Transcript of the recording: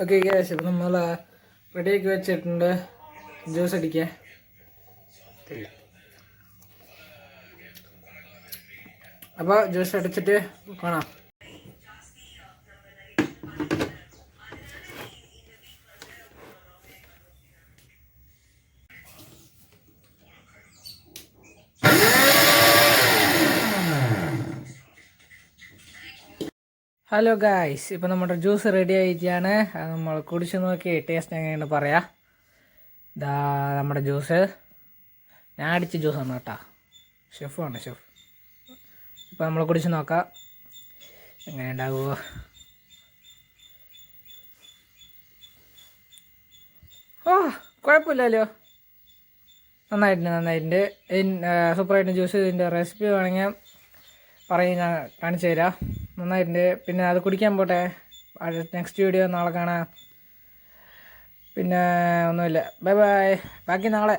Okay gas ഇപ്പം നമ്മൾ റെഡിയാക്കി വെച്ചിട്ടുണ്ട് ജ്യൂസ് അടിക്കാൻ. അപ്പോൾ ജ്യൂസ് അടിച്ചിട്ട് കാണാം. ഹലോ ഗായ്സ്, ഇപ്പം നമ്മുടെ ജ്യൂസ് റെഡി ആയിട്ടാണ്. നമ്മൾ കുടിച്ച് നോക്കി ടേസ്റ്റ് എങ്ങനെയാണ് പറയാം. ഇതാ നമ്മുടെ ജ്യൂസ്. ഞാൻ അടിച്ച ജ്യൂസാണ് കേട്ടോ. ഷെഫാണ് ഷെഫ്. ഇപ്പം നമ്മൾ കുടിച്ച് നോക്കാം എങ്ങനെ ഉണ്ടാകുമോ. കുഴപ്പമില്ലല്ലോ, നന്നായിട്ടുണ്ട്. സൂപ്പറായിട്ട് ജ്യൂസ്. ഇതിൻ്റെ റെസിപ്പി വേണമെങ്കിൽ പറയും, ഞാൻ കാണിച്ചു തരാം. നന്നായിട്ടുണ്ട്. പിന്നെ അത് കുടിക്കാൻ പോട്ടെ. നെക്സ്റ്റ് വീഡിയോ നാളെ കാണാം. പിന്നെ ഒന്നുമില്ല, ബൈ ബൈ. ബാക്കി നാളെ.